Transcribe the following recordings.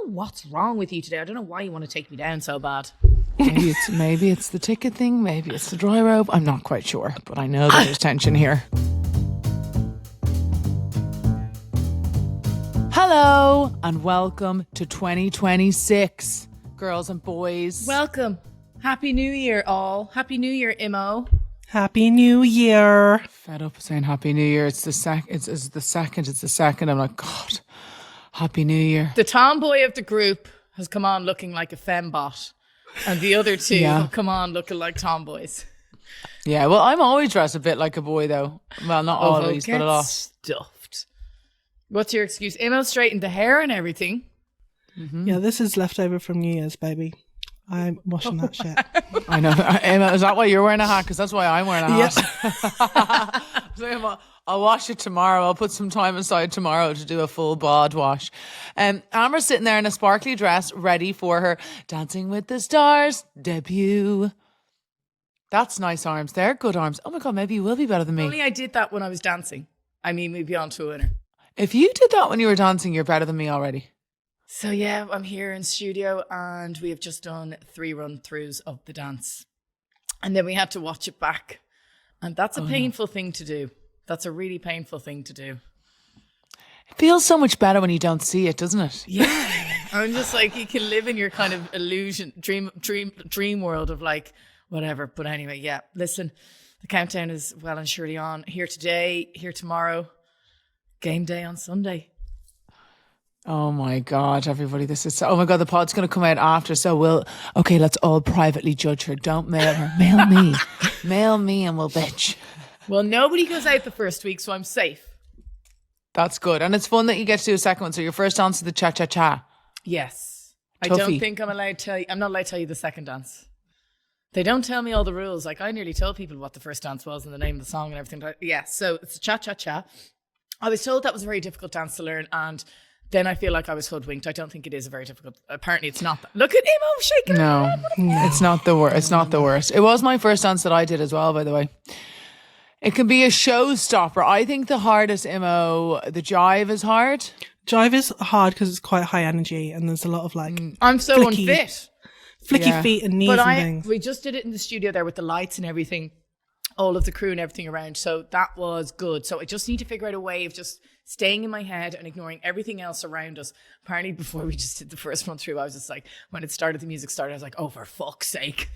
know what's wrong with you today. I don't know why you want to take me down so bad. Maybe it's the ticket thing. Maybe it's the dry robe. I'm not quite sure, but I know that there's tension here. Hello and welcome to 2026, girls and boys. Welcome. Happy New Year, all. Happy New Year, Imo. Happy New Year. Fed up saying Happy New Year. It's the second. I'm like, God, Happy New Year. The tomboy of the group has come on looking like a fembot, and the other two have come on looking like tomboys. Yeah, well, I'm always dressed a bit like a boy, though. Well, not always, but a lot. Stuffed. What's your excuse? Imo straightened the hair and everything. Mm-hmm. Yeah, this is leftover from New Year's, baby. I'm washing that shit. I know. Emma, is that why you're wearing a hat? Because that's why I'm wearing a hat. Yep. I'll wash it tomorrow. I'll put some time aside tomorrow to do a full bod wash. Amber's sitting there in a sparkly dress, ready for her Dancing with the Stars debut. That's nice arms. They're good arms. Oh my God, maybe you will be better than me. Only I did that when I was dancing. I mean, we'd be on to a winner. If you did that when you were dancing, you're better than me already. So yeah, I'm here in studio and we have just done 3 run-throughs of the dance. And then we had to watch it back. And that's a painful thing to do. That's a really painful thing to do. It feels so much better when you don't see it, doesn't it? Yeah. I'm just like, you can live in your kind of illusion, dream world of like, whatever. But anyway, yeah, listen, the countdown is well and surely on. Here today, here tomorrow. Game day on Sunday. Oh my God, everybody, oh my God, the pod's going to come out after, so let's all privately judge her. Don't mail her. Mail me. Mail me and we'll bitch. Well, nobody goes out the first week, so I'm safe. That's good. And it's fun that you get to do a second one. So your first dance is the cha-cha-cha. Yes. Tuffy. I don't think I'm not allowed to tell you the second dance. They don't tell me all the rules. Like, I nearly told people what the first dance was and the name of the song and everything. Yeah, so it's a cha-cha-cha. I was told that was a very difficult dance to learn, and then I feel like I was hoodwinked. I don't think it is a very difficult. Apparently, it's not. Look at Imo shaking her head. It's not the worst. It's not the worst. It was my first dance that I did as well, by the way. It can be a showstopper. I think the hardest, Imo, the jive is hard. Jive is hard because it's quite high energy, and there's a lot of like. I'm so unfit. Flicky feet and knees and things. We just did it in the studio there with the lights and everything. All of the crew and everything around. So that was good. So I just need to figure out a way of just staying in my head and ignoring everything else around us. Apparently before we just did the first run through, I was just like, when it started, the music started, I was like, oh, for fuck's sake.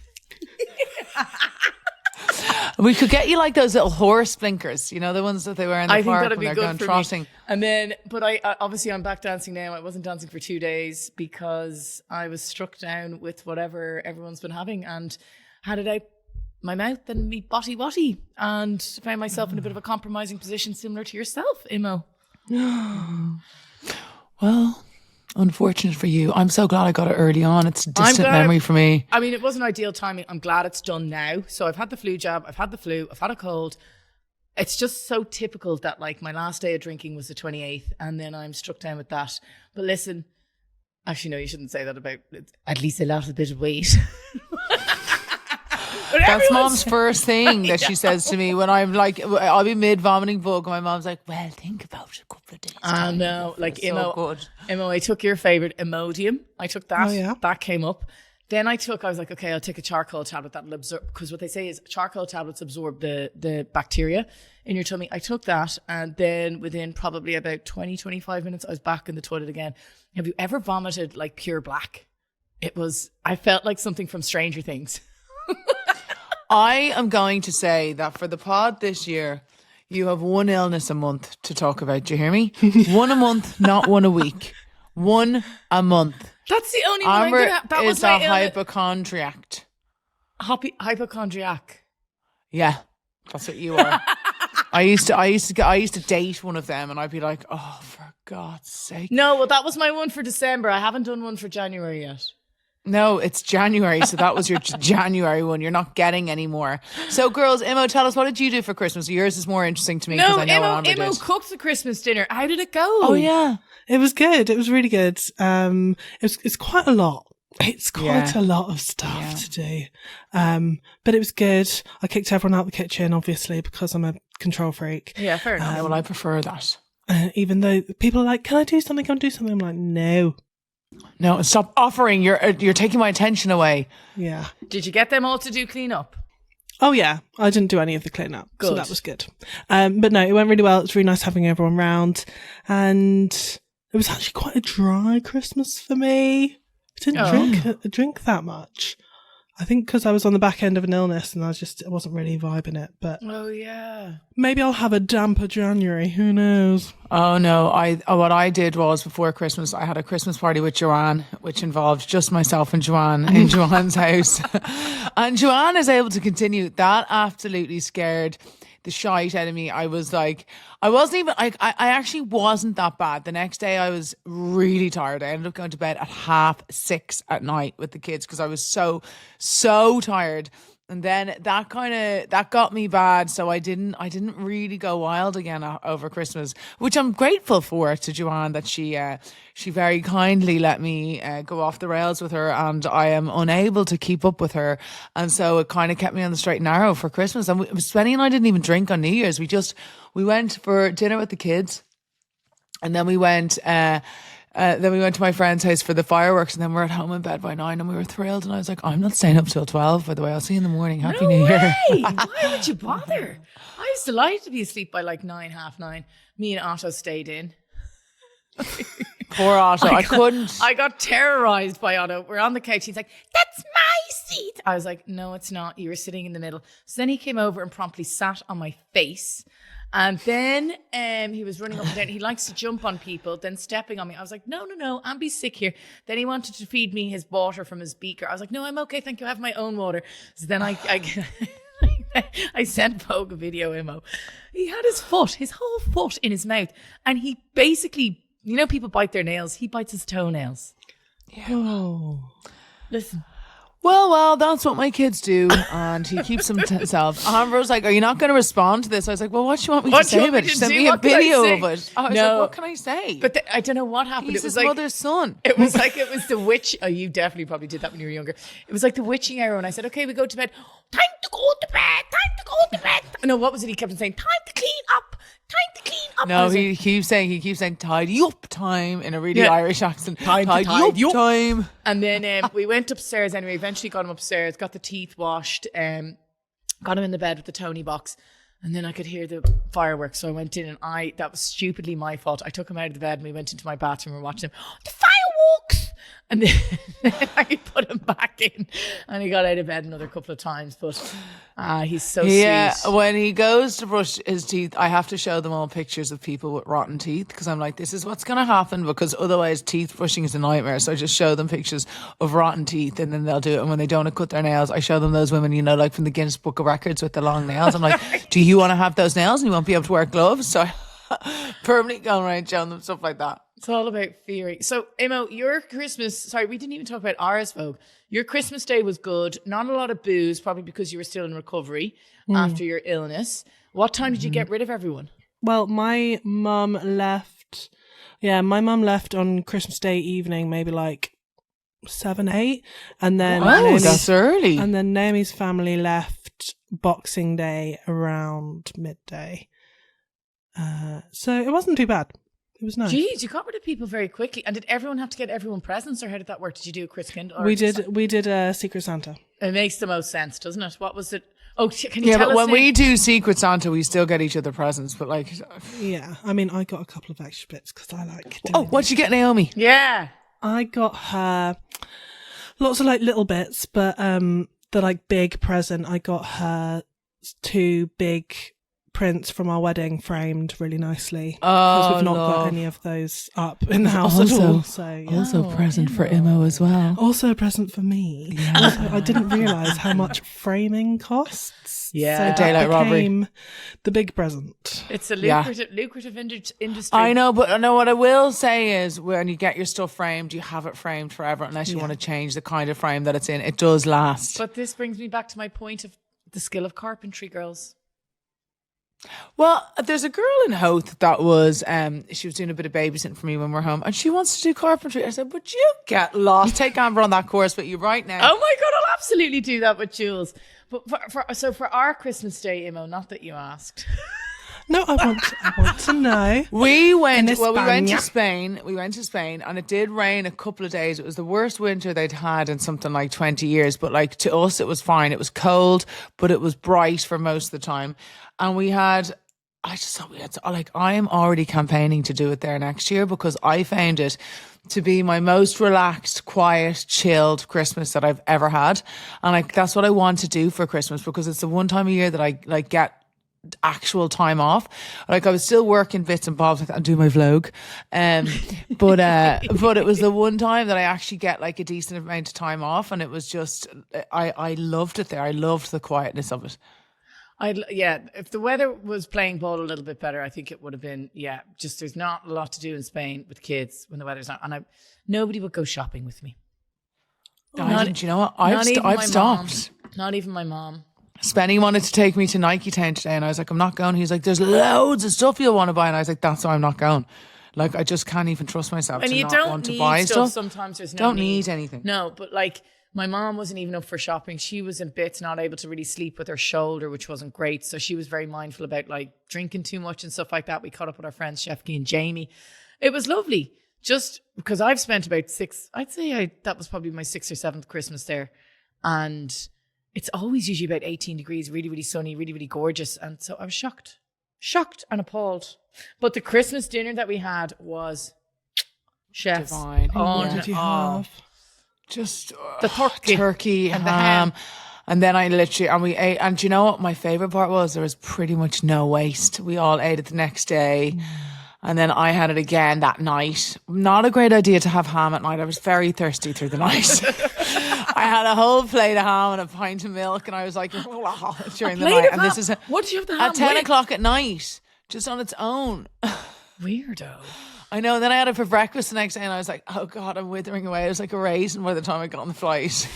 We could get you like those little horse blinkers, you know, the ones that they wear in the park when they're going trotting. And then, but obviously I'm back dancing now. I wasn't dancing for 2 days because I was struck down with whatever everyone's been having and had it out my mouth and me botty and found myself in a bit of a compromising position similar to yourself, Imo. Well, unfortunate for you. I'm so glad I got it early on. It's a distant memory for me. I mean, it wasn't ideal timing. I'm glad it's done now. So I've had the flu jab, I've had the flu, I've had a cold. It's just so typical that like my last day of drinking was the 28th and then I'm struck down with that. But listen, actually no, you shouldn't say that about at least I lost a bit of weight. That's mom's first thing that she says to me when I'm like, I'll be mid-vomiting Vogue and my mom's like, well, think about it a couple of days. I know, like Imo, I took your favourite Imodium. I took that. Oh, yeah. That came up. Then I was like, okay, I'll take a charcoal tablet that'll absorb, because what they say is charcoal tablets absorb the bacteria in your tummy. I took that and then within probably about 20-25 minutes, I was back in the toilet again. Have you ever vomited like pure black? I felt like something from Stranger Things. I am going to say that for the pod this year, you have one illness a month to talk about. Do you hear me? One a month, not one a week. One a month. That's the only one Amber I do. That was a hypochondriac. Hypochondriac. Yeah, that's what you are. I used to date one of them, and I'd be like, oh, for God's sake. No, well, that was my one for December. I haven't done one for January yet. No, it's January, so that was your January one. You're not getting any more. So, girls, Imo, tell us, what did you do for Christmas? Yours is more interesting to me because I know what Amber did. Imo cooked the Christmas dinner. How did it go? Oh, yeah. It was good. It was really good. It's quite a lot. It's quite a lot of stuff to do. But it was good. I kicked everyone out of the kitchen, obviously, because I'm a control freak. Yeah, fair enough. Well, I prefer that. Even though people are like, can I do something? Can I do something? I'm like, no. No, stop offering. You're taking my attention away. Yeah. Did you get them all to do clean up? Oh, yeah. I didn't do any of the clean up. So that was good. But no, it went really well. It was really nice having everyone round. And it was actually quite a dry Christmas for me. I didn't drink that much. I think because I was on the back end of an illness and I wasn't really vibing it. But maybe I'll have a damper January. Who knows? Oh no! What I did was before Christmas, I had a Christmas party with Joanne, which involved just myself and Joanne in Joanne's house, and Joanne is able to continue. That absolutely scared the shite out of me. I was like, I actually wasn't that bad. The next day I was really tired. I ended up going to bed at 6:30 at night with the kids because I was so tired. And then that got me bad. So I didn't really go wild again over Christmas, which I'm grateful for to Joanne that she very kindly let me go off the rails with her, and I am unable to keep up with her. And so it kind of kept me on the straight and narrow for Christmas. And Svenny and I didn't even drink on New Year's. We went for dinner with the kids, and then we went to my friend's house for the fireworks, and then we're at home in bed by 9, and we were thrilled. And I was like, I'm not staying up till 12, by the way. I'll see you in the morning. Happy New Year. Why would you bother? I was delighted to be asleep by like 9, half 9. Me and Otto stayed in. Poor Otto. I couldn't. I got terrorized by Otto. We're on the couch. He's like, that's my seat. I was like, no, it's not. You were sitting in the middle. So then he came over and promptly sat on my face. And then he was running up and down. He likes to jump on people, then stepping on me. I was like, no, Ambi's sick here. Then he wanted to feed me his water from his beaker. I was like, no, I'm okay. Thank you. I have my own water. So then I sent Vogue a video, Imo. He had his whole foot in his mouth. And he basically, people bite their nails. He bites his toenails. Yeah. Oh. Listen. Well, that's what my kids do, and he keeps them to himself. Amber was like, are you not going to respond to this? I was like, well, what do you want me to say about it? She sent me a video of it. I was like, what can I say? But I don't know what happened. He's his mother's son. It was like it was the witch. Oh, you definitely probably did that when you were younger. It was like the witching hour, and I said, okay, we go to bed. Time to go to bed. Time to go to bed. No, what was it? He kept on saying, time to clean up. Time to clean up. No, he keeps saying tidy up time in a really Irish accent. Tidy up time. And then we went upstairs anyway. Eventually got him upstairs, got the teeth washed, got him in the bed with the Tony box. And then I could hear the fireworks. So I went in, and that was stupidly my fault. I took him out of the bed and we went into my bathroom and watched him. The fireworks! And then I put him back in, and he got out of bed another couple of times. But he's so sweet. Yeah, when he goes to brush his teeth, I have to show them all pictures of people with rotten teeth, because I'm like, this is what's going to happen, because otherwise teeth brushing is a nightmare. So I just show them pictures of rotten teeth, and then they'll do it. And when they don't cut their nails, I show them those women, like from the Guinness Book of Records with the long nails. I'm like, do you want to have those nails and you won't be able to wear gloves? So I permanently go around showing them stuff like that. It's all about fearing. So, Imo, your Christmas... Sorry, we didn't even talk about ours, Vogue. Your Christmas day was good. Not a lot of booze, probably because you were still in recovery after your illness. What time did you get rid of everyone? Well, my mum left... Yeah, my mum left on Christmas Day evening, maybe like 7, 8. And then... that's early. And then Naomi's family left Boxing Day around midday. So it wasn't too bad. It was nice. Jeez, you got rid of people very quickly. And did everyone have to get everyone presents, or how did that work? Did you do a Christkind? We did a Secret Santa. It makes the most sense, doesn't it? What was it? Oh, can you tell us? Yeah, but when we do Secret Santa, we still get each other presents. But like, yeah, I mean, I got a couple of extra bits because I like. What'd you get, Naomi? Yeah, I got her lots of like little bits, but the like big present, I got her 2 big prints from our wedding framed really nicely, because we've not got any of those up in the house at all. So also a present for Imo as well. Also a present for me. Yeah. Also, I didn't realise how much framing costs. Yeah, so daylight robbery. The big present. It's a lucrative industry. I know, but I know what I will say is, when you get your stuff framed, you have it framed forever, unless you want to change the kind of frame that it's in. It does last. But this brings me back to my point of the skill of carpentry, girls. Well, there's a girl in Howth that was, she was doing a bit of babysitting for me when we're home, and she wants to do carpentry. I said, would you get lost? Take Amber on that course with you right now. Oh my God, I'll absolutely do that with Jules. But for our Christmas day, Imo, not that you asked. No, I want to know. We went to Spain. We went to Spain and it did rain a couple of days. It was the worst winter they'd had in something like 20 years. But like to us, it was fine. It was cold, but it was bright for most of the time. And I just thought I am already campaigning to do it there next year because I found it to be my most relaxed, quiet, chilled Christmas that I've ever had. And that's what I want to do for Christmas because it's the one time of year that I get actual time off. Like I was still working bits and bobs and do my vlog. But it was the one time that I actually get like a decent amount of time off. And it was just, I loved it there. I loved the quietness of it. If the weather was playing ball a little bit better, I think it would have been, just there's not a lot to do in Spain with kids when the weather's not, and nobody would go shopping with me. You know what? I've stopped. Not even my mom. Spenny wanted to take me to Nike Town today and I was like, I'm not going. He's like, there's loads of stuff you'll want to buy. And I was like, that's why I'm not going. Like, I just can't even trust myself to not want to buy stuff. Sometimes there's no don't need anything. No, but like, my mom wasn't even up for shopping. She was in bits, not able to really sleep with her shoulder, which wasn't great. So she was very mindful about like drinking too much and stuff like that. We caught up with our friends, Shefki and Jamie. It was lovely. Just because I've spent about that was probably my 6th or 7th Christmas there. And it's always usually about 18 degrees, really, really sunny, really, really gorgeous. And so I was shocked and appalled. But the Christmas dinner that we had was chef's. Divine. What did you have? Just the turkey and the ham. And then we ate. And do you know what my favourite part was? There was pretty much no waste. We all ate it the next day. And then I had it again that night. Not a great idea to have ham at night. I was very thirsty through the night. I had a whole plate of ham and a pint of milk. And I was like, during the night. And this is what do you have the ham at 10 o'clock at night, just on its own. Weirdo. I know. Then I had it for breakfast the next day and I was like, oh God, I'm withering away. It was like a raisin by the time I got on the flight.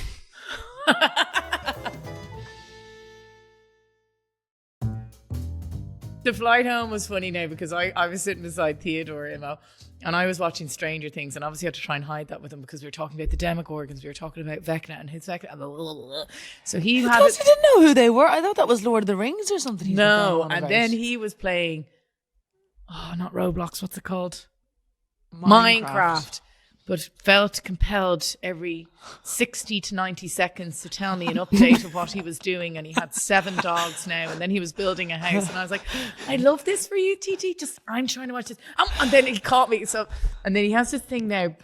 The flight home was funny now because I was sitting beside Theodore Imo and I was watching Stranger Things and obviously had to try and hide that with him because we were talking about the Demogorgons, we were talking about Vecna and his Vecna and blah, blah, blah. So he had you didn't know who they were. I thought that was Lord of the Rings or something. No, and then he was playing not Roblox, what's it called? Minecraft. But felt compelled every 60 to 90 seconds to tell me an update of what he was doing. And he had 7 dogs now. And then he was building a house. And I was like, I love this for you, TT. I'm trying to watch this. And then he caught me. And then he has this thing now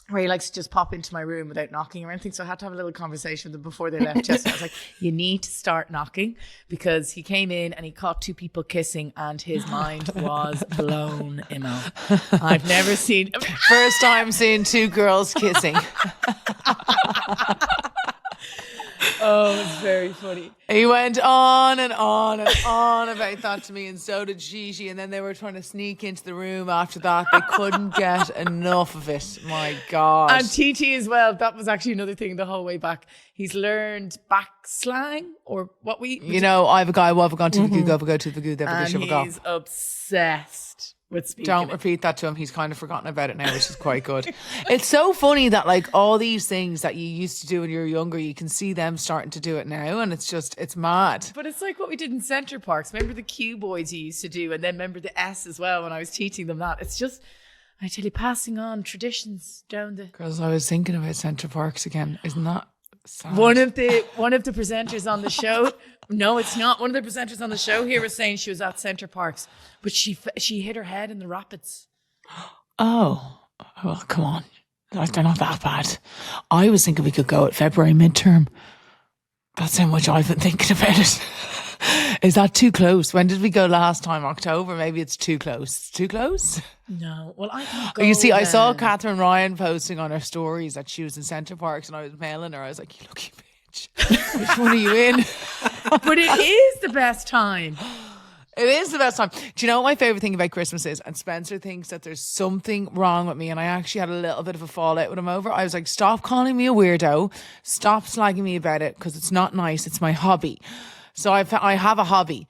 where he likes to just pop into my room without knocking or anything. So I had to have a little conversation with him before they left yesterday. I was like, you need to start knocking because he came in and he caught 2 people kissing and his mind was blown, Imo. I've never seen... First time seeing 2 girls kissing. Oh, it's very funny. He went on and on and on about that to me, and so did Gigi. And then they were trying to sneak into the room after that. They couldn't get enough of it. My God. And TT as well. That was actually another thing the whole way back. He's learned back slang or what we... You know, I've a guy, well, I've gone to the goo, go to the goo, and he's obsessed with speaking. Don't repeat that to him. He's kind of forgotten about it now, which is quite good. It's so funny that like all these things that you used to do when you were younger, you can see them starting to do it now, and it's mad. But it's like what we did in Centre Parks. Remember the Q boys you used to do, and then remember the S as well when I was teaching them that. It's just, I tell you, passing on traditions down the... Because I was thinking about Centre Parks again. Isn't that sad? One of the presenters on the show... No, it's not. One of the presenters on the show here was saying she was at Centre Parks, but she hit her head in the rapids. Oh, well, come on. They're not that bad. I was thinking we could go at February midterm. That's how much I've been thinking about it. Is that too close? When did we go last time? October? Maybe it's too close. Too close? No. Well, I can't go. You see, I saw Catherine Ryan posting on her stories that she was in Centre Parks and I was mailing her. I was like, you lucky bitch. Which one are you in? But it is the best time. It is the best time. Do you know what my favourite thing about Christmas is? And Spencer thinks that there's something wrong with me, and I actually had a little bit of a fallout with him over. I was like, stop calling me a weirdo. Stop slagging me about it because it's not nice. It's my hobby. So I have a hobby.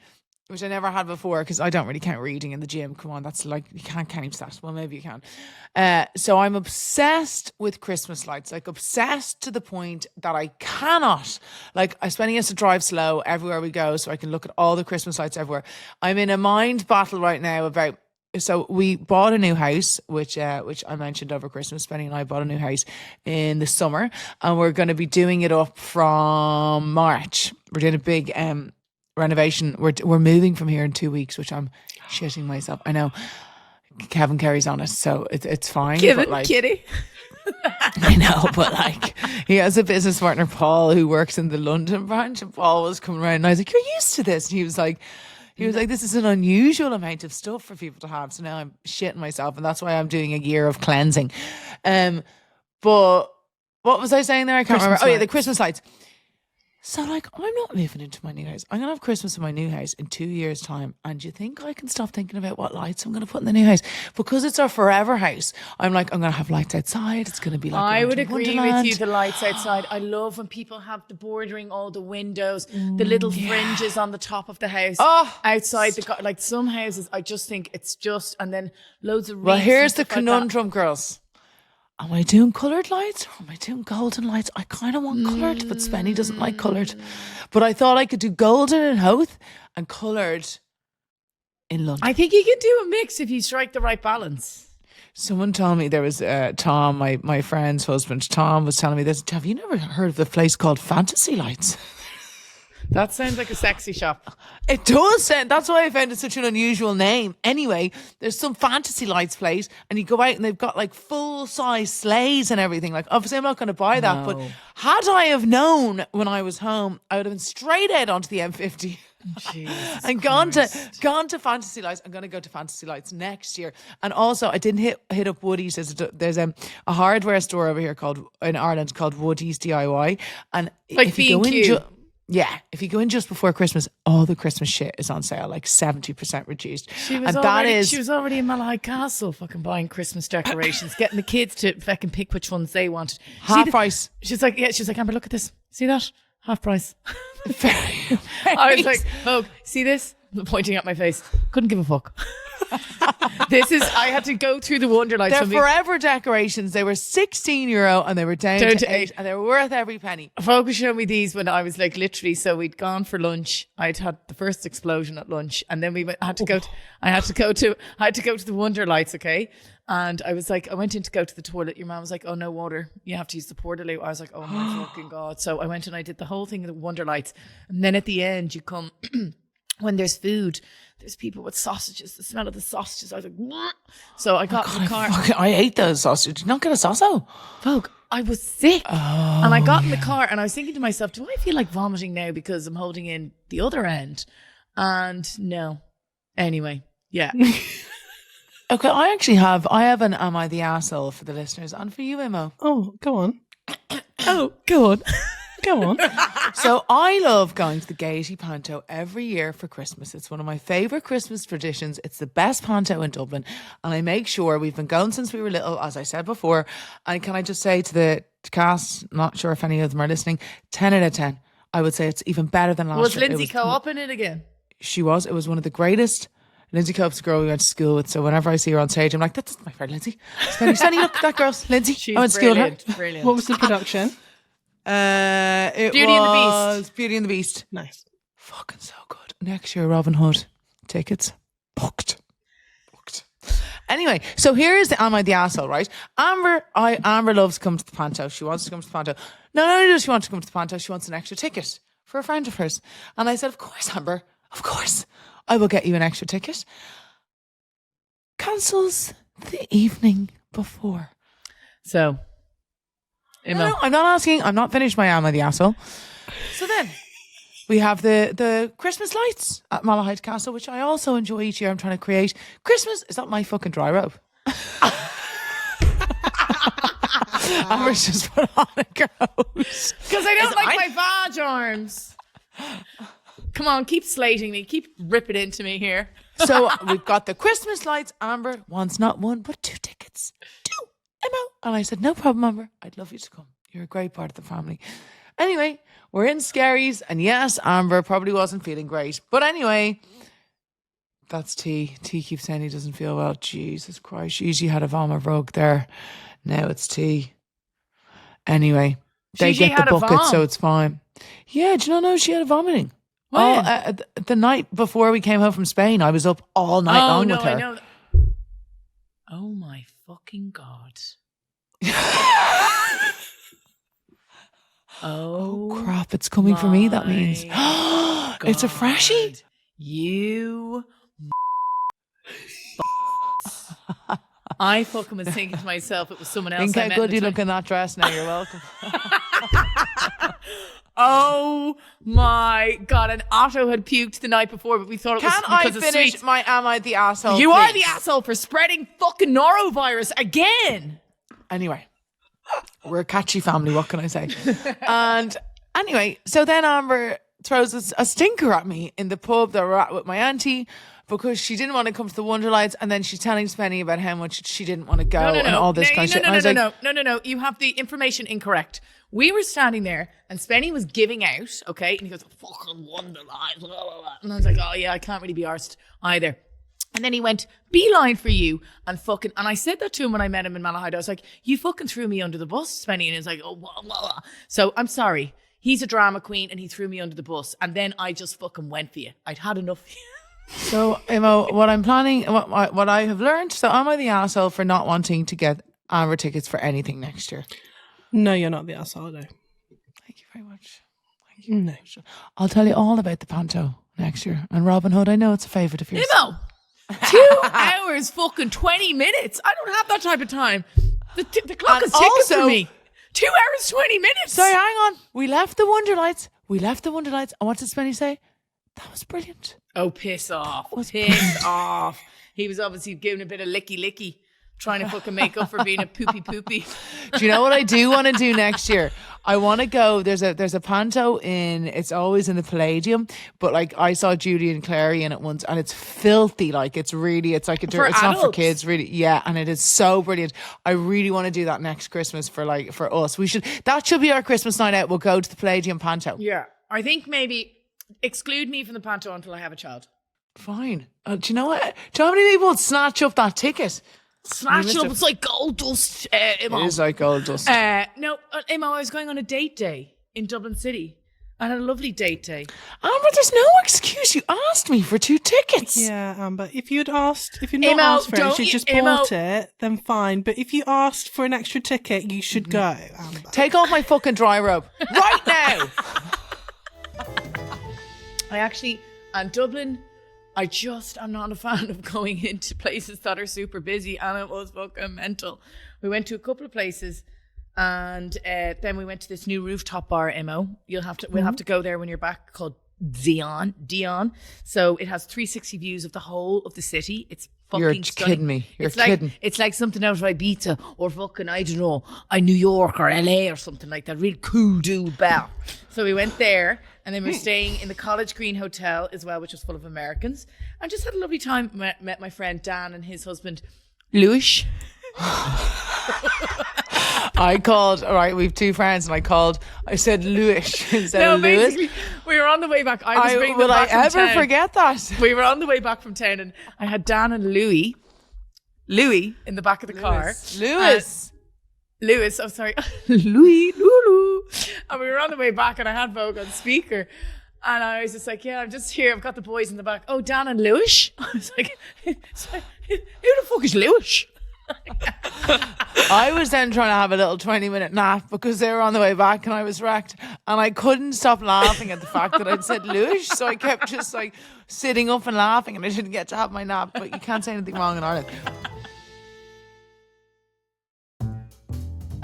which I never had before because I don't really count reading in the gym. Come on, that's like, you can't count that. Well, maybe you can. So I'm obsessed with Christmas lights, like obsessed to the point that I cannot, like I'm spending us to drive slow everywhere we go so I can look at all the Christmas lights everywhere. I'm in a mind battle right now about, so we bought a new house, which I mentioned over Christmas. Spenny and I bought a new house in the summer, and we're going to be doing it up from March. We're doing a big renovation. We're moving from here in 2 weeks, which I'm shitting myself. I know Kevin Kerry's on it, so it's fine. Kevin, but like, kitty. I know, but like he has a business partner, Paul, who works in the London branch, and Paul was coming around and I was like, "You're used to this," and he was like, this is an unusual amount of stuff for people to have. So now I'm shitting myself, and that's why I'm doing a year of cleansing. But what was I saying there? I can't remember. Oh yeah, the Christmas lights. So like, I'm not moving into my new house. I'm going to have Christmas in my new house in 2 years' time. And you think I can stop thinking about what lights I'm going to put in the new house? Because it's our forever house. I'm like, I'm going to have lights outside. It's going to be like I would agree with you, the lights outside. I love when people have the bordering all the windows, the little fringes on the top of the house. Outside, like some houses, I just think it's just, and then loads of Well, here's the conundrum, girls. Am I doing coloured lights or am I doing golden lights? I kind of want coloured, but Spenny doesn't like coloured. But I thought I could do golden in Howth and coloured in London. I think you can do a mix if you strike the right balance. Someone told me, there was Tom, my friend's husband, Tom was telling me this. Have you never heard of the place called Fantasy Lights? That sounds like a sexy shop. It does sound, that's why I found it such an unusual name. Anyway, there's some Fantasy Lights place and you go out and they've got like full size sleighs and everything. Like obviously I'm not going to buy that, but had I have known when I was home, I would have been straight out onto the M50 and gone to Fantasy Lights. I'm going to go to Fantasy Lights next year. And also I didn't hit up Woody's. There's a hardware store over here in Ireland called Woody's DIY. And like if you go in, if you go in just before Christmas, all the Christmas shit is on sale, like 70% reduced. She was already in Malahide Castle fucking buying Christmas decorations, getting the kids to fucking pick which ones they wanted. Half price. She's like, Amber, look at this. See that? Half price. Very I was like, Vogue, see this? Pointing at my face. Couldn't give a fuck. I had to go through the Wonderlight. They're forever decorations. They were €16 and they were down to 8 and they were worth every penny. Vogue showed me these when I was like literally, so we'd gone for lunch. I'd had the first explosion at lunch and then I had to go to the Wonderlights, okay? And I was like, I went in to go to the toilet. Your mom was like, oh, no water. You have to use the portaloo. I was like, oh my fucking God. So I went and I did the whole thing of the Wonderlights. And then at the end you come... when there's food, there's people with sausages. The smell of the sausages, I was like, "Mwah." So I got in the car. I ate those sausages. Did you not get a sasso? Vogue, I was sick. And I got in the car and I was thinking to myself, do I feel like vomiting now because I'm holding in the other end? And no. Anyway, yeah. Okay, I have an Am I the Arsehole for the listeners and for you, Imo. Oh, go on. Go on. Go on. So I love going to the Gaiety Panto every year for Christmas. It's one of my favourite Christmas traditions. It's the best Panto in Dublin. And I make sure, we've been going since we were little, as I said before. And can I just say to the cast, not sure if any of them are listening, 10 out of 10. I would say it's even better than last year. Was Lindsay Co-op in it again? She was. It was one of the greatest. Lindsay Co-op's a girl we went to school with. So whenever I see her on stage, I'm like, that's my friend Lindsay. Spenny, look, that girl's Lindsay. She's I went to school with her. Brilliant. What was the production? It Beauty and the Beast. Beauty and the Beast. Nice. Fucking so good. Next year, Robin Hood. Tickets booked. Anyway, so here's the Am I the Arsehole, right? Amber loves to come to the Panto. She wants to come to the Panto. Not only does she want to come to the Panto, she wants an extra ticket for a friend of hers. And I said, of course, Amber, of course, I will get you an extra ticket. Cancels the evening before. So... No, I'm not asking. I'm not finished my Am I the Arsehole. So then we have the Christmas lights at Malahide Castle, which I also enjoy each year. I'm trying to create Christmas. Is that my fucking dry robe? Amber's just put on a coat. Because I don't like my vag arms. Come on, keep slating me. Keep ripping into me here. So we've got the Christmas lights. Amber wants not one, but 2 tickets. 2. And I said, no problem, Amber. I'd love you to come. You're a great part of the family. Anyway, we're in Scaries. And yes, Amber probably wasn't feeling great. But anyway, That's T. T keeps saying he doesn't feel well. Jesus Christ. She usually had a vomit rug there. Now it's T. Anyway, they get the bucket, so it's fine. Yeah, do you not know she had a vomiting? The night before we came home from Spain, I was up all night long with her. I know. Oh my fucking God. Oh crap, it's coming for me, that means. It's a freshie? You I fucking was thinking to myself it was someone else. Think how good you look in that dress now, you're welcome. Oh my God, and Otto had puked the night before, but we thought it was because of sweets. Can I finish my am I the asshole? You are the asshole for spreading fucking norovirus again. Anyway, we're a catchy family, what can I say? And anyway, so then Amber throws a stinker at me in the pub that we're at with my auntie because she didn't want to come to the Wonderlights, and then she's telling Spenny about how much she didn't want to go and all this kind of shit. No. You have the information incorrect. We were standing there and Spenny was giving out, okay? And he goes, fucking Wonderlights, blah, blah, blah. And I was like, oh yeah, I can't really be arsed either. And then he went, beeline for you, and I said that to him when I met him in Malahide. I was like, you fucking threw me under the bus, Spenny. And he was like, oh, blah, blah, blah. So I'm sorry. He's a drama queen and he threw me under the bus. And then I just fucking went for you. I'd had enough of you. So, Imo, what I'm planning, what I have learned, so am I the asshole for not wanting to get Amber tickets for anything next year? No, you're not the asshole, no. Thank you very much. Thank you. No. I'll tell you all about the panto next year. And Robin Hood, I know it's a favourite of yours. Imo! 2 hours, fucking 20 minutes. I don't have that type of time. The clock is ticking for me. 2 hours, 20 minutes. Sorry, hang on. We left the Wonderlights. And what did Spenny say? That was brilliant. Oh, piss off. Piss off. He was obviously giving a bit of licky, trying to fucking make up for being a poopy. Do you know what I do want to do next year? I want to go. There's a panto it's always in the Palladium, but like I saw Judy and Clary in it once, and it's filthy. Like it's like it's not for kids, really. Yeah, and it is so brilliant. I really want to do that next Christmas for us. That should be our Christmas night out. We'll go to the Palladium panto. Yeah, I think maybe exclude me from the panto until I have a child. Fine. Do you know what? Do you know how many people would snatch up that ticket? Snatch up, it's like gold dust, Imo. It is like gold dust. No, Imo, I was going on a date day in Dublin City. I had a lovely date day. Amber, there's no excuse. You asked me for 2 tickets. Yeah, Amber. If you'd asked, if you'd not asked for it, you just bought it, then fine. But if you asked for an extra ticket, you should go, Amber. Take off my fucking dry robe right now. Dublin, I'm not a fan of going into places that are super busy, and it was fucking mental. We went to a couple of places, and then we went to this new rooftop bar, Imo. We'll have to go there when you're back, called Dion. So it has 360 views of the whole of the city. It's fucking stunning. Kidding me. You're kidding. It's like something out of Ibiza or fucking, I don't know, New York or LA or something like that. Real cool dude bar. So we went there, and then we were staying in the College Green Hotel as well, which was full of Americans. And just had a lovely time. Met my friend Dan and his husband, Louis. I called, all right, we have 2 friends, and I said Louis instead of Louis. Basically, we were on the way back. Will I ever forget that? We were on the way back from town, and I had Dan and Louis in the back of the car. Louis, I'm sorry. Lulu. And we were on the way back, and I had Vogue on speaker. And I was just like, yeah, I'm just here. I've got the boys in the back. Oh, Dan and Louis? I was like, who the fuck is Louis? I was then trying to have a little 20-minute nap because they were on the way back and I was wrecked, and I couldn't stop laughing at the fact that I'd said Louis, so I kept just like sitting up and laughing, and I didn't get to have my nap. But you can't say anything wrong in Ireland.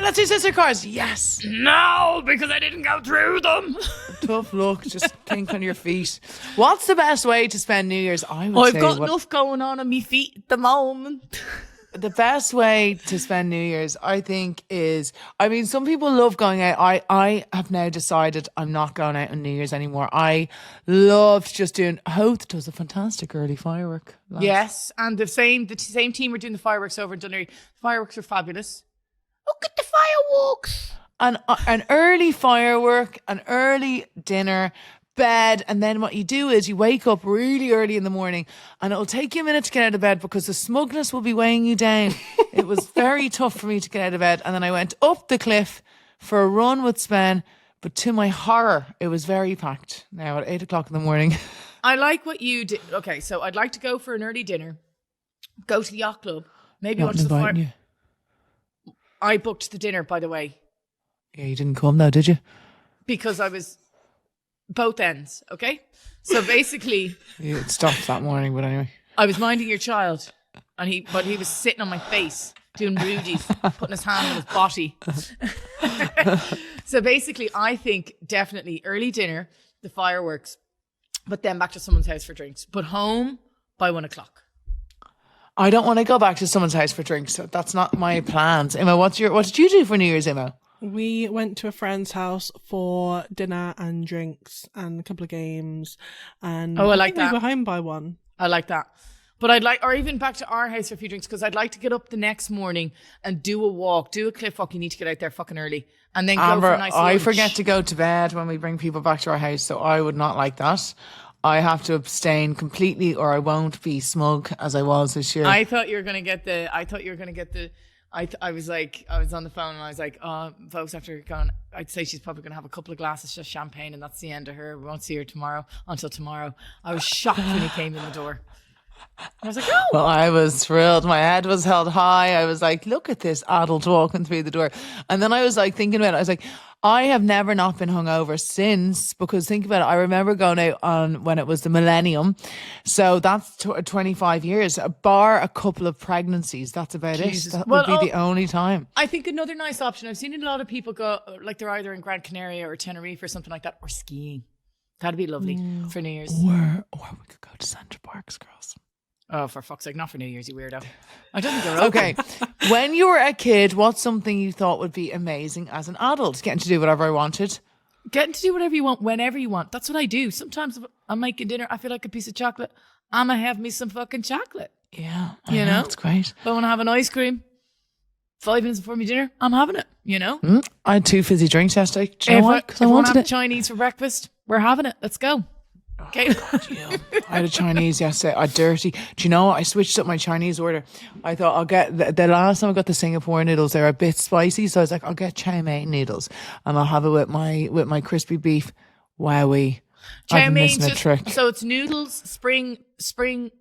Let's do sister cars. Yes. No, because I didn't go through them. Tough luck. Just think on your feet. What's the best way to spend New Year's? I've got enough going on my feet at the moment. The best way to spend New Year's, I think, is, I mean, some people love going out. I have now decided I'm not going out on New Year's anymore. I loved just doing, Hoth does a fantastic early firework. Yes, and the same team were doing the fireworks over in Dunleary. The fireworks are fabulous. Look at the fireworks. An early firework, an early dinner, bed, and then what you do is you wake up really early in the morning, and it'll take you a minute to get out of bed because the smugness will be weighing you down. It was very tough for me to get out of bed, and then I went up the cliff for a run with Sven, but to my horror, it was very packed. Now at 8 o'clock in the morning. I like what you did. Okay, so I'd like to go for an early dinner, go to the yacht club, maybe watch the fire. I booked the dinner, by the way. Yeah, you didn't come though, did you? Because I was both ends, okay? So basically... It stopped that morning, but anyway. I was minding your child, but he was sitting on my face, doing Rudy's, putting his hand on his body. So basically, I think definitely early dinner, the fireworks, but then back to someone's house for drinks. But home by 1 o'clock. I don't want to go back to someone's house for drinks. So that's not my plans. Emma, what did you do for New Year's, Emma? We went to a friend's house for dinner and drinks and a couple of games. And I like that. We were home by 1. I like that. But or even back to our house for a few drinks, because I'd like to get up the next morning and do a walk, do a cliff walk. You need to get out there fucking early. And then Amber, go for a nice lunch. I forget to go to bed when we bring people back to our house, so I would not like that. I have to abstain completely or I won't be smug as I was this year. I thought you were going to get the... I was on the phone and I was like, folks, after going, I'd say she's probably going to have a couple of glasses of champagne and that's the end of her. We won't see her until tomorrow. I was shocked when he came in the door. I was like, oh. Well, I was thrilled. My head was held high. I was like, look at this adult walking through the door. And then I was like thinking about it. I was like, I have never not been hungover since, because think about it. I remember going out on when it was the millennium. So that's 25 years, bar a couple of pregnancies. That's about Jesus. it. That would be the only time. I think another nice option. I've seen a lot of people go, like they're either in Gran Canaria or Tenerife or something like that, or skiing. That'd be lovely for New Year's. Or we could go to Central Parks, girls. Oh, for fuck's sake, not for New Year's, you weirdo. I don't think they're open. Okay. When you were a kid, what's something you thought would be amazing as an adult? Getting to do whatever I wanted. Getting to do whatever you want, whenever you want. That's what I do. Sometimes if I'm making dinner, I feel like a piece of chocolate. I'm going to have me some fucking chocolate. Yeah. You know? It's great. If I want to have an ice cream 5 minutes before my dinner, I'm having it, you know? I had 2 fizzy drinks yesterday. Do you know why? Because I wanted it. Chinese for breakfast, we're having it. Let's go. Okay. God, I had a Chinese yesterday. Dirty. Do you know what? I switched up my Chinese order. I thought I'll get the last time I got the Singapore noodles. They're a bit spicy, so I was like, I'll get chow mein noodles and I'll have it with my crispy beef. Wowee! Chow mein, so it's noodles, spring.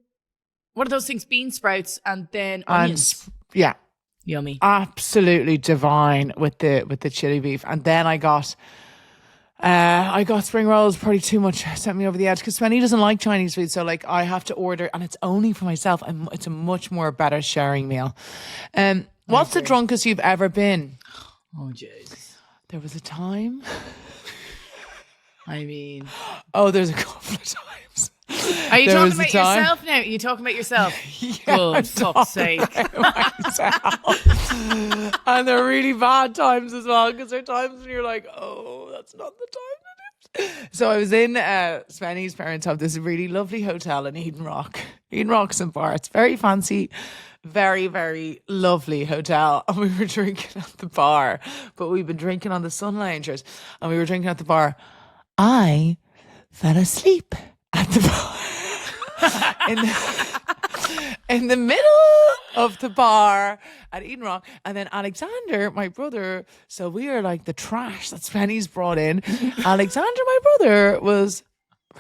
What are those things? Bean sprouts and then onions. Yeah, yummy. Absolutely divine with the chili beef, and then I got spring rolls. Probably too much, sent me over the edge because Spenny doesn't like Chinese food, so like I have to order, and it's only for myself, and it's a much more better sharing meal. What's the drunkest you've ever been? Oh Jesus! There was a time. I mean, there's a couple of times. Are you talking about yourself now? Are you talking about yourself? Yeah, good fuck's sake. And they're really bad times as well, because there are times when you're like, oh, that's not the time to do it. So I was in Spenny's parents have this really lovely hotel in Eden Rock. Eden Rock's in Bar. It's very fancy, very, very lovely hotel. And we were drinking at the bar, but we've been drinking on the sun loungers, and we were drinking at the bar. I fell asleep at the bar in the middle of the bar at Eden Rock. And then Alexander, my brother, so we are like the trash that Spenny's brought in. Alexander, my brother, was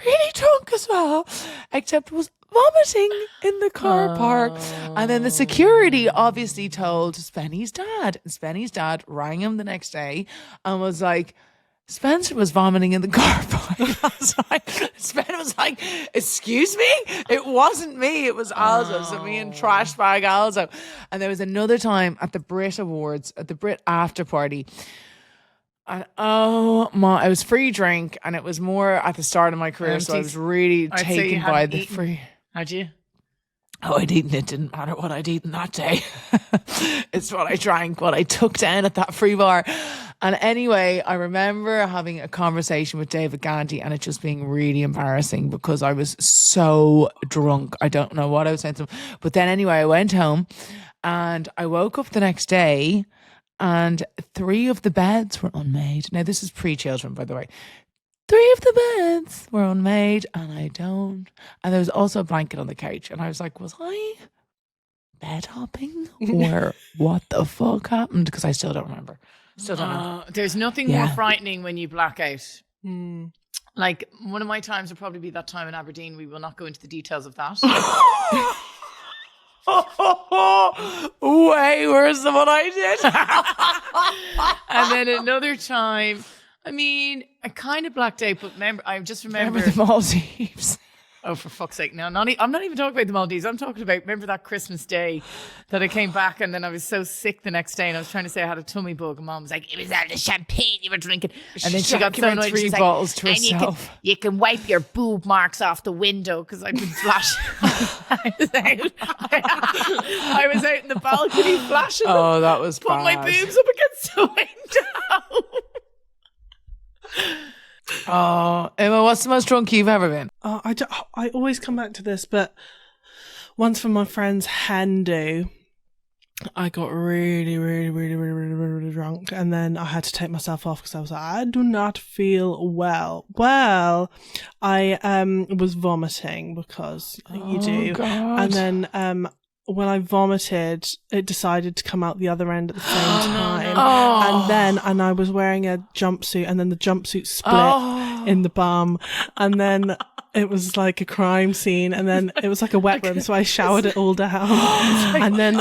really drunk as well, except was vomiting in the car park. And then the security obviously told Spenny's dad. And Spenny's dad rang him the next day and was like, Spencer was vomiting in the car park. Spencer was like, excuse me? It wasn't me. It was Alzo. So me and trash bag Alzo. And there was another time at the Brit Awards, at the Brit after party. And it was free drink, and it was more at the start of my career. So I was really taken by the free. How'd you? Oh, I'd eaten. It didn't matter what I'd eaten that day. It's what I drank, what I took down at that free bar. And anyway, I remember having a conversation with David Gandy and it just being really embarrassing because I was so drunk. I don't know what I was saying to him. But then anyway, I went home and I woke up the next day and 3 of the beds were unmade. Now, this is pre-children, by the way. 3 of the beds were unmade, and I don't. And there was also a blanket on the couch, and I was like, was I bed hopping or what the fuck happened? Because I still don't remember. Still don't know. There's nothing more frightening when you black out. Like, one of my times would probably be that time in Aberdeen. We will not go into the details of that. Way worse than what I did. And then another time, I mean, I kind of blacked out, but I just remember the Maldives. Oh, for fuck's sake. No, I'm not even talking about the Maldives. I'm talking about, remember that Christmas day that I came back and then I was so sick the next day and I was trying to say I had a tummy bug and Mom was like, it was all the champagne you were drinking. And then she got so annoyed. 3 bottles to herself. You can wipe your boob marks off the window because I've been flashing. I was out in the balcony flashing them. Oh, that was Put my boobs up against the window. Oh, Emma, what's the most drunk you've ever been? I always come back to this, but once for my friend's hen do, I got really, really, really, really, really, really, really drunk, and then I had to take myself off because I was like, I do not feel well. Well, I was vomiting because you do, God. and then when I vomited, it decided to come out the other end at the same time. No. And I was wearing a jumpsuit, and then the jumpsuit split in the bum, and then it was like a crime scene, and then it was like a wet room, so I showered it all down. And then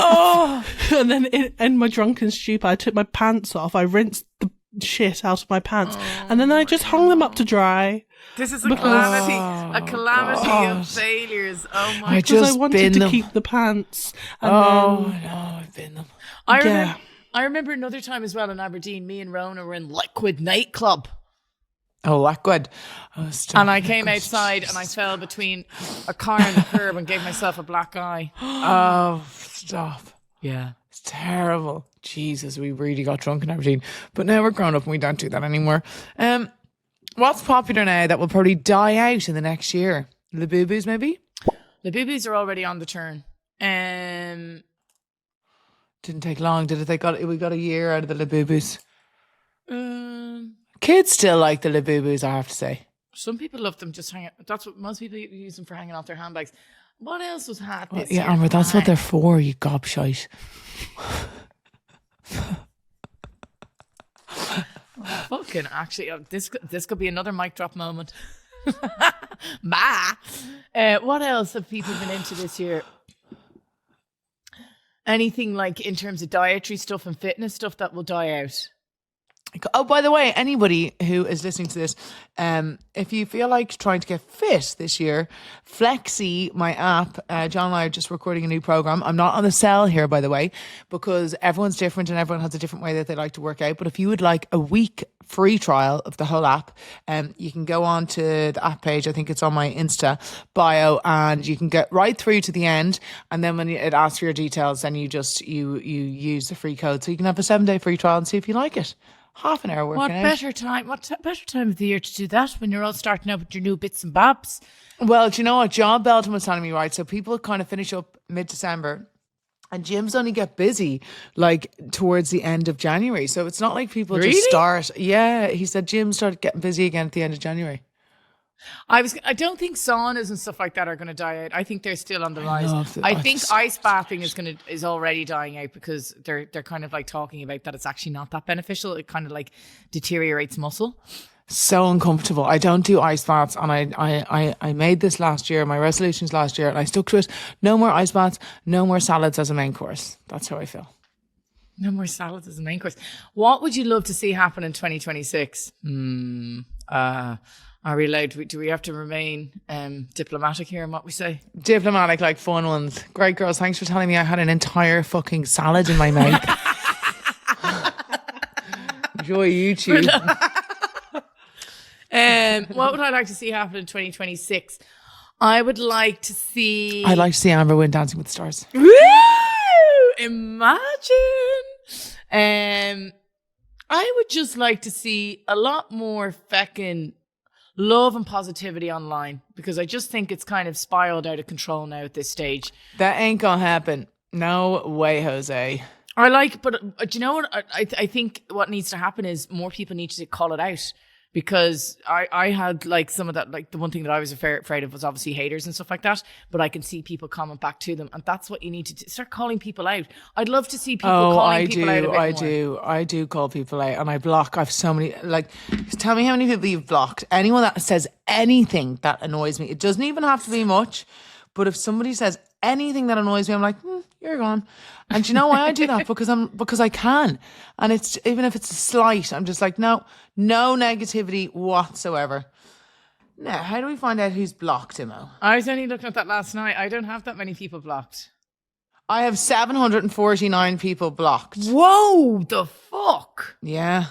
in my drunken stupor, I took my pants off, I rinsed the shit out of my pants, and then I just hung them up to dry. This is a calamity of failures. Oh my God. Because I wanted to keep the pants. And I've been them. I remember another time as well in Aberdeen, me and Rona were in Liquid nightclub. Oh, Liquid. And I came outside and I fell between a car and the curb and gave myself a black eye. Oh, stop. Yeah. It's terrible. Jesus, we really got drunk in Aberdeen. But now we're grown up and we don't do that anymore. What's popular now that will probably die out in the next year? The boo-boos, maybe? The boo-boos are already on the turn. Didn't take long, did it? We got a year out of the Labubu's. Kids still like the Labubu's, I have to say. Some people love them just hanging. That's what most people use them for, hanging off their handbags. What else was hot this year? Yeah, Amber, that's what they're for, you gobshite. Fucking actually, this could be another mic drop moment. Bah. What else have people been into this year? Anything like in terms of dietary stuff and fitness stuff that will die out? Oh, by the way, anybody who is listening to this, if you feel like trying to get fit this year, Flexi, my app, John and I are just recording a new program. I'm not on the sell here, by the way, because everyone's different and everyone has a different way that they like to work out. But if you would like a week free trial of the whole app, you can go on to the app page. I think it's on my Insta bio, and you can get right through to the end. And then when it asks for your details, then you use the free code. So you can have a 7-day free trial and see if you like it. Half an hour working out. What better time of the year to do that when you're all starting out with your new bits and bobs? Well, do you know what? John Belton was telling me, right? So people kind of finish up mid-December and gyms only get busy like towards the end of January. So it's not like people just start. Yeah, he said gyms start getting busy again at the end of January. I don't think saunas and stuff like that are going to die out. I think they're still on the rise. I think ice bathing is already dying out because they're kind of like talking about that it's actually not that beneficial. It kind of like deteriorates muscle. So uncomfortable. I don't do ice baths, and I made this last year, my resolutions last year, and I stuck to it. No more ice baths, no more salads as a main course. That's how I feel. No more salads as a main course. What would you love to see happen in 2026? Are we allowed? Do we have to remain diplomatic here in what we say? Diplomatic, like fun ones. Great, girls. Thanks for telling me I had an entire fucking salad in my mouth. Enjoy YouTube. What would I like to see happen in 2026? I'd like to see Amber win Dancing with the Stars. Woo! Imagine. I would just like to see a lot more feckin' love and positivity online, because I just think it's kind of spiraled out of control now at this stage. That ain't gonna happen. No way, Jose. But do you know what? I think what needs to happen is more people need to call it out. because I had like some of that, like the one thing that I was afraid of was obviously haters and stuff like that, but I can see people comment back to them, and that's what you need to do. Start calling people out. I'd love to see people calling people out a bit more. I do call people out, and I block. I've so many, like, tell me how many people you've blocked. Anyone that says anything that annoys me, it doesn't even have to be much, but if somebody says anything that annoys me, I'm like, you're gone. And do you know why I do that? Because I can. And it's, even if it's a slight, I'm just like, no negativity whatsoever. Now, how do we find out who's blocked, Imo? I was only looking at that last night. I don't have that many people blocked. I have 749 people blocked. Whoa, the fuck? Yeah.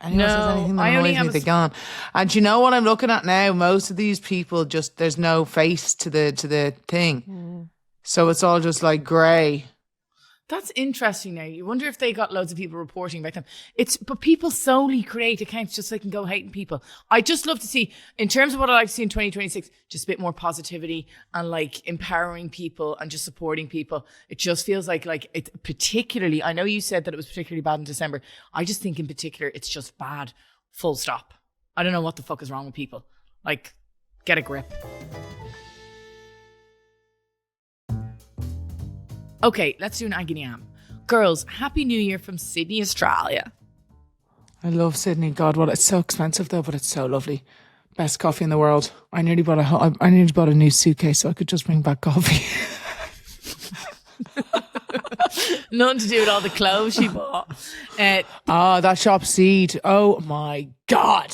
Anyone says anything that annoys me, they're gone. And do you know what I'm looking at now? Most of these people just, there's no face to the thing. So it's all just like grey. That's interesting now. You wonder if they got loads of people reporting about them. But people solely create accounts just so they can go hating people. I just love to see, in terms of what I like to see in 2026, just a bit more positivity and like empowering people and just supporting people. It just feels like it particularly, I know you said that it was particularly bad in December. I just think in particular, it's just bad. Full stop. I don't know what the fuck is wrong with people. Like, get a grip. Okay, let's do an agony am. Girls, Happy New Year from Sydney, Australia. I love Sydney. God, it's so expensive though, but it's so lovely. Best coffee in the world. I nearly bought a new suitcase so I could just bring back coffee. Nothing to do with all the clothes she bought. That shop Seed. Oh my God.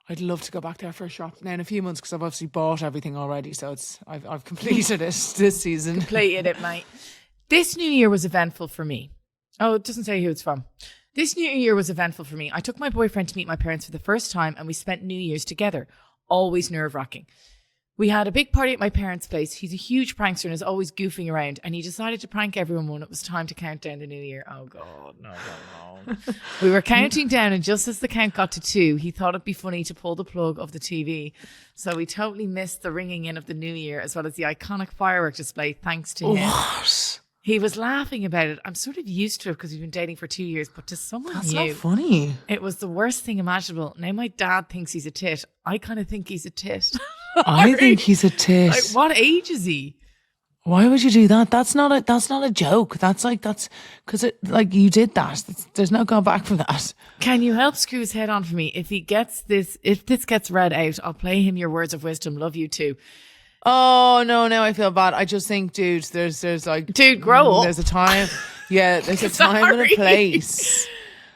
I'd love to go back there for a shop now in a few months because I've obviously bought everything already. So I've completed it this season. Completed it, mate. This New Year was eventful for me. Oh, it doesn't say who it's from. This New Year was eventful for me. I took my boyfriend to meet my parents for the first time and we spent New Year's together. Always nerve-wracking. We had a big party at my parents' place. He's a huge prankster and is always goofing around. And he decided to prank everyone when it was time to count down the New Year. Oh, God, no. We were counting down, and just as the count got to 2, he thought it'd be funny to pull the plug of the TV. So we totally missed the ringing in of the New Year, as well as the iconic firework display, thanks to him. What? He was laughing about it. I'm sort of used to it because we've been dating for 2 years, but to someone That's new, not funny. It was the worst thing imaginable. Now my dad thinks he's a tit. I kind of think he's a tit. I think he's a tit. Like, what age is he? Why would you do that? That's not a joke. That's because you did that. There's no going back from that. Can you help screw his head on for me? If this gets read out, I'll play him your words of wisdom. Love you too. Oh no, I feel bad. I just think, dude, there's like, dude, grow up. There's a time. Yeah, there's a time and a place.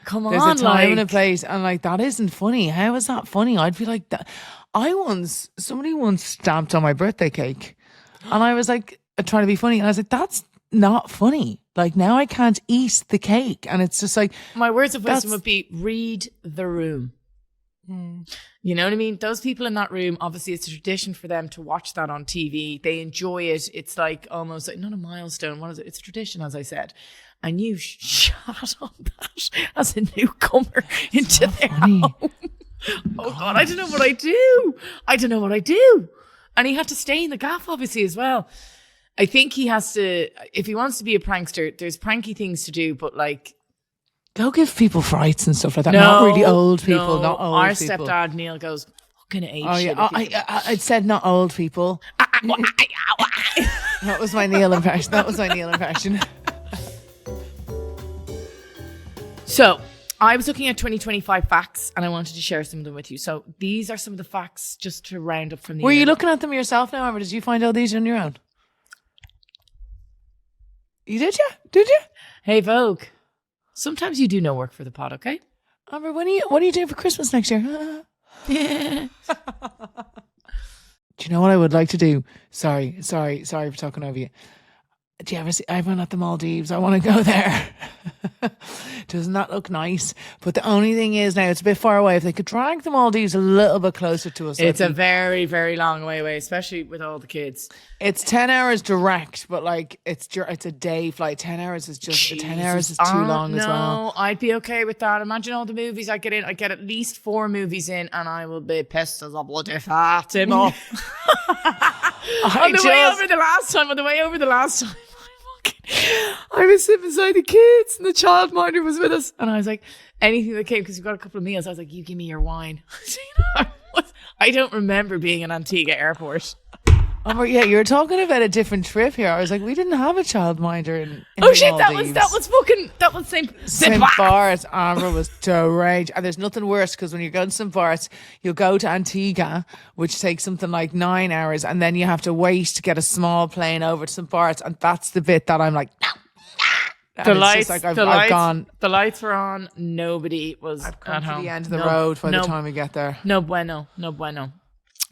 Come on, there's a time and a place, and like that isn't funny. How is that funny? I'd be like that. Somebody once stamped on my birthday cake, and I was like trying to be funny, and I was like, that's not funny. Like, now I can't eat the cake, and it's just like, my words of wisdom would be read the room. You know what I mean? Those people in that room, obviously it's a tradition for them to watch that on TV. They enjoy it. It's like almost like, not a milestone. What is it? It's a tradition, as I said. And you shot on that as a newcomer into their home. Oh God, I don't know what I do. And he had to stay in the gaff, obviously, as well. I think he has to, if he wants to be a prankster, there's pranky things to do, but like, go give people frights and stuff like that. Not really old people, not old our people. Our stepdad, Neil, goes, fucking age. Oh, yeah. I said not old people. That was my Neil impression. So, I was looking at 2025 facts and I wanted to share some of them with you. So, these are some of the facts just to round up from the Were you looking at them yourself now, Amber? Did you find all these on your own? You did, yeah? Did you? Hey, Vogue. Sometimes you do no work for the pod, okay? Amber, what are you doing for Christmas next year? Yeah. Do you know what I would like to do? Sorry for talking over you. Do you ever see? I've been at the Maldives. I want to go there. Doesn't that look nice? But the only thing is now it's a bit far away. If they could drag the Maldives a little bit closer to us, it's a very, very long way away, especially with all the kids. It's 10 hours direct, but like it's a day flight. 10 hours is just 10 hours is too long as well. No, I'd be okay with that. Imagine all the movies I get in. I get at least 4 movies in, and I will be pissed as a bloody Fatima. On the way over the last time. I was sitting beside the kids and the childminder was with us. And I was like, anything that came, because we got a couple of meals. I was like, you give me your wine. So, I don't remember being in Antigua airport. Oh yeah, you're talking about a different trip here. I was like, we didn't have a childminder in oh shit, Maldives. that was St. Bart's. Amber was deranged. And there's nothing worse, because when you're going to St. Bart's, you'll go to Antigua, which takes something like 9 hours, and then you have to wait to get a small plane over to St. Bart's, and that's the bit that I'm like, no. The lights were on. Nobody was I've come at to home. the end of the road by the time we get there. No bueno.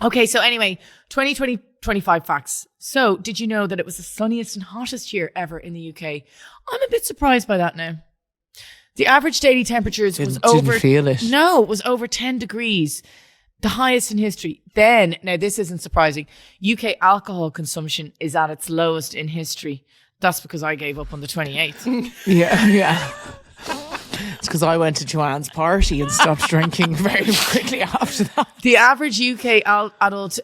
Okay, so anyway, 2025 facts. So, did you know that it was the sunniest and hottest year ever in the UK? I'm a bit surprised by that now. The average daily temperatures was over... Didn't feel it. No, it was over 10 degrees. The highest in history. Then, now this isn't surprising, UK alcohol consumption is at its lowest in history. That's because I gave up on the 28th. Yeah. It's because I went to Joanne's party and stopped drinking very quickly after that. The average UK adult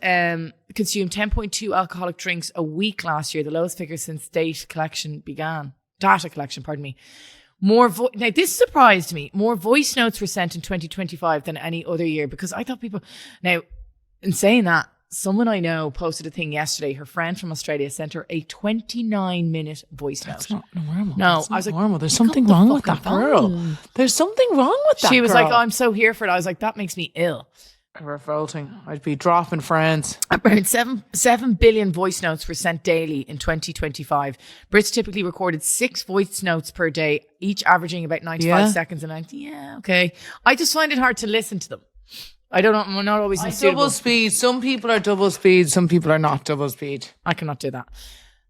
consumed 10.2 alcoholic drinks a week last year, the lowest figure since data collection, pardon me. Now, this surprised me. More voice notes were sent in 2025 than any other year, because I thought people... Now, in saying that, someone I know posted a thing yesterday. Her friend from Australia sent her a 29-minute voice note. That's not normal. No, that's not I was like, normal. There's something wrong with that girl. There's something wrong with that girl. She was like, oh, I'm so here for it. I was like, that makes me ill. Revolting. I'd be dropping friends. About 7 billion voice notes were sent daily in 2025. Brits typically recorded 6 voice notes per day, each averaging about 95 seconds. And okay. I just find it hard to listen to them. I don't know. I'm not always in double speed. Some people are double speed. Some people are not double speed. I cannot do that.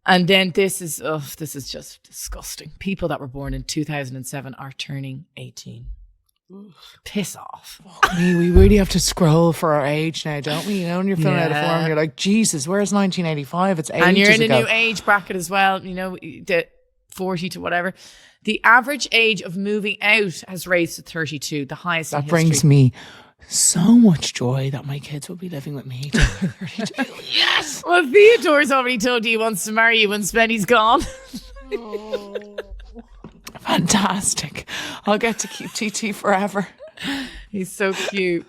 And then this is just disgusting. People that were born in 2007 are turning 18. Piss off. We really have to scroll for our age now, don't we? You know, when you're filling out a form, you're like, Jesus, where's 1985? It's ages And you're in ago. a new age bracket as well. You know, the 40 to whatever. The average age of moving out has raised to 32, the highest in history. That brings me so much joy that my kids will be living with me. Yes. Well, Theodore's already told you he wants to marry you when Spenny's gone. Fantastic. I'll get to keep TT forever. He's so cute.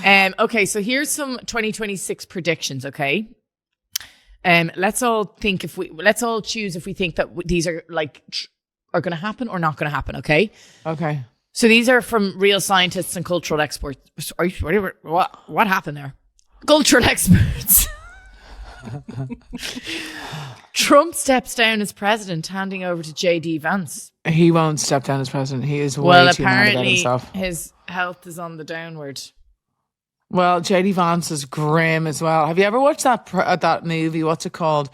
Okay, so here's some 2026 predictions, okay? Let's all choose if we think that these are are going to happen or not going to happen, okay? Okay. So these are from real scientists and cultural experts. What happened there? Cultural experts. Trump steps down as president, handing over to J.D. Vance. He won't step down as president. He is way too mad about himself. His health is on the downward. Well, J.D. Vance is grim as well. Have you ever watched that movie? What's it called?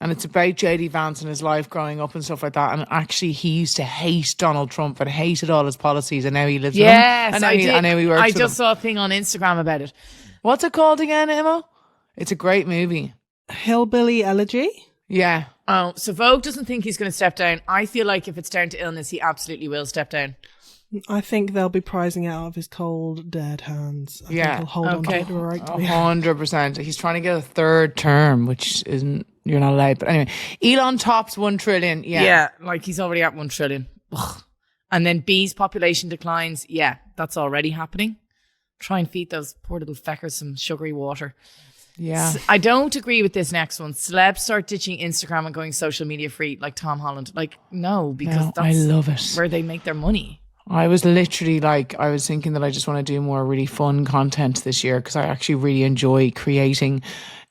And it's about J.D. Vance and his life growing up and stuff like that. And actually, he used to hate Donald Trump and hated all his policies. And now he lives with him. Yes, I did. And now he works I with just him. saw a thing on Instagram about it. What's it called again, Emma? It's a great movie. Hillbilly Elegy? Yeah. Oh, so Vogue doesn't think he's going to step down. I feel like if it's down to illness, he absolutely will step down. I think they'll be prizing it out of his cold, dead hands. I think he'll hold on to it right to be 100%. He's trying to get a third term, which isn't, you're not allowed. But anyway, Elon tops 1 trillion. Yeah, like he's already at 1 trillion. Ugh. And then bees population declines. Yeah, that's already happening. Try and feed those poor little feckers some sugary water. Yeah. I don't agree with this next one. Celebs start ditching Instagram and going social media free like Tom Holland. Like, no, because that's I love it. where they make their money. I was literally I was thinking that I just want to do more really fun content this year because I actually really enjoy creating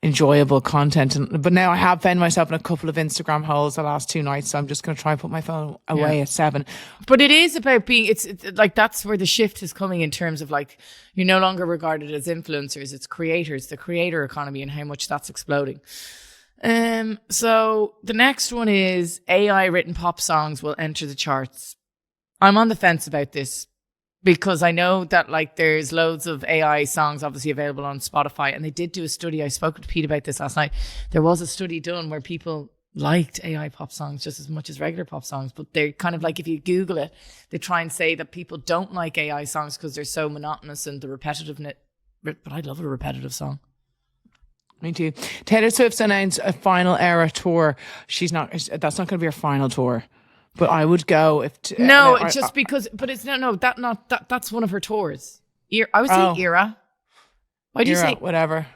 enjoyable content. But now I have found myself in a couple of Instagram holes the last 2 nights, so I'm just going to try and put my phone away at 7. But it is about being, it's like that's where the shift is coming in terms of like, you're no longer regarded as influencers, it's creators, the creator economy and how much that's exploding. So the next one is AI written pop songs will enter the charts. I'm on the fence about this because I know that like there's loads of AI songs obviously available on Spotify, and they did do a study. I spoke to Pete about this last night. There was a study done where people liked AI pop songs just as much as regular pop songs, but they're kind of like, if you Google it, they try and say that people don't like AI songs because they're so monotonous and the repetitiveness. But I love a repetitive song. Me too. Taylor Swift's announced a final era tour. That's not going to be her final tour. But I would go if because it's that's one of her tours. I would say Era. Why do you say whatever?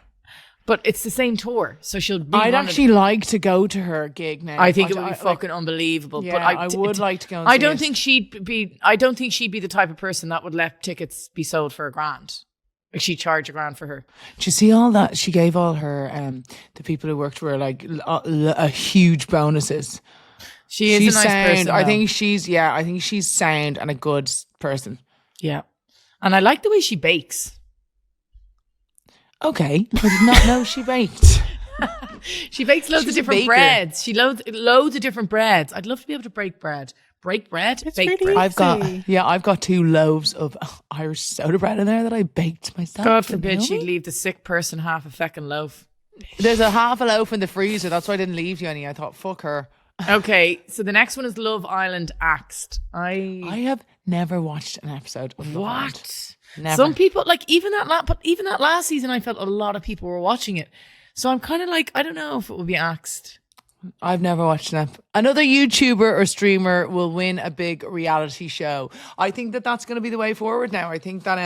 But it's the same tour, so she'll. I'd actually like to go to her gig now. I think it would be fucking unbelievable. Yeah, but I would like to go. And I don't think she'd be. I don't think she'd be the type of person that would let tickets be sold for $1,000. Like she'd charge $1,000 for her. Do you see all that? She gave all her the people who worked for her like a huge bonuses. She's a nice person. I think she's sound and a good person. Yeah, and I like the way she bakes. Okay, I did not know she baked. She bakes loads of different breads. She loads of different breads. I'd love to be able to break bread. Break bread? It's bake really bread. I've got 2 loaves of Irish soda bread in there that I baked myself. God forbid she'd leave the sick person half a feckin' loaf. There's a half a loaf in the freezer. That's why I didn't leave you any. I thought, fuck her. Okay, so the next one is Love Island Axed. I have never watched an episode of Love Island. What? Never. Some people like even that last season, I felt a lot of people were watching it. So I'm kind of like, I don't know if it would be axed. I've never watched an app. Another YouTuber or streamer will win a big reality show. I think that's going to be the way forward now. I think that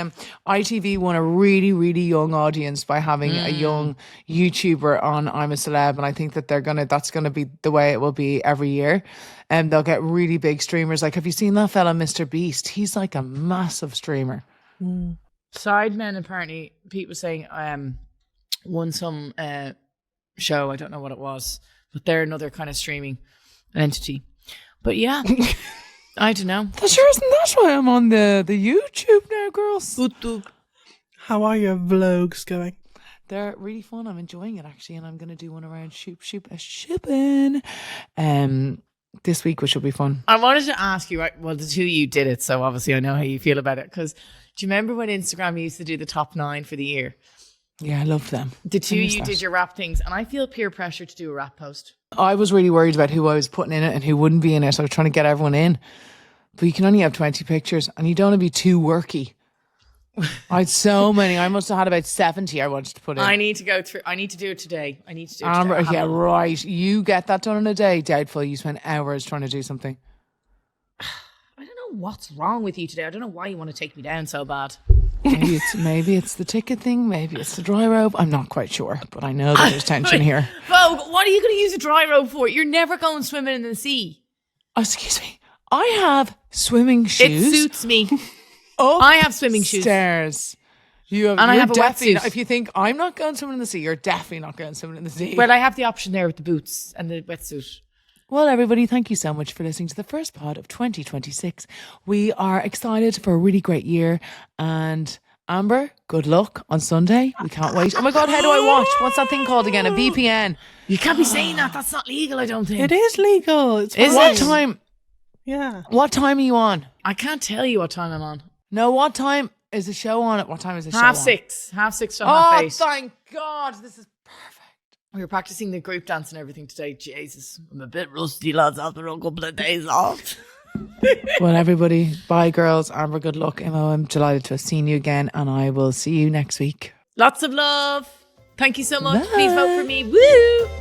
ITV won a really, really young audience by having a young YouTuber on I'm a Celeb, and I think that that's going to be the way it will be every year. And they'll get really big streamers. Like, have you seen that fella, Mr. Beast? He's like a massive streamer. Sidemen, apparently, Pete was saying, won some show. I don't know what it was. But they're another kind of streaming entity. But yeah, I don't know. Sure isn't that why I'm on the YouTube now, girls? How are your vlogs going? They're really fun. I'm enjoying it actually, and I'm going to do one around shipping this week, which will be fun. I wanted to ask you, right? Well, the two of you did it, so obviously I know how you feel about it. Because do you remember when Instagram used to do the top 9 for the year? Yeah, I love them. The two of you did your rap things, and I feel peer pressure to do a rap post. I was really worried about who I was putting in it and who wouldn't be in it. I was trying to get everyone in. But you can only have 20 pictures, and you don't want to be too worky. I had so many. I must have had about 70 I wanted to put in. I need to go through. I need to do it today. Yeah, right. You get that done in a day. Doubtful. You spend hours trying to do something. I don't know what's wrong with you today. I don't know why you want to take me down so bad. Maybe it's the ticket thing. Maybe it's the dry rope. I'm not quite sure, but I know that there's tension here. Vogue, what are you going to use a dry rope for? You're never going swimming in the sea. Oh, excuse me. I have swimming shoes. It suits me. I have swimming shoes. Stairs. I have a wetsuit. If you think I'm not going swimming in the sea, you're definitely not going swimming in the sea. Well, I have the option there with the boots and the wetsuit. Well, everybody, thank you so much for listening to the first pod of 2026. We are excited for a really great year. And Amber, good luck on Sunday. We can't wait. Oh my God, how do I watch? What's that thing called again? A VPN. You can't be saying that. That's not legal, I don't think. It is legal. Is it? What time? Yeah. What time are you on? I can't tell you what time I'm on. No, what time is the show on? What time is the show on? 6:30. 6:30 to 8:30. Oh, thank God. This is perfect. We were practicing the group dance and everything today. Jesus, I'm a bit rusty, lads, after a couple of days off. Well, everybody, bye, girls. Amber, good luck. Emma, I'm delighted to have seen you again, and I will see you next week. Lots of love. Thank you so much. Bye. Please vote for me. Woo!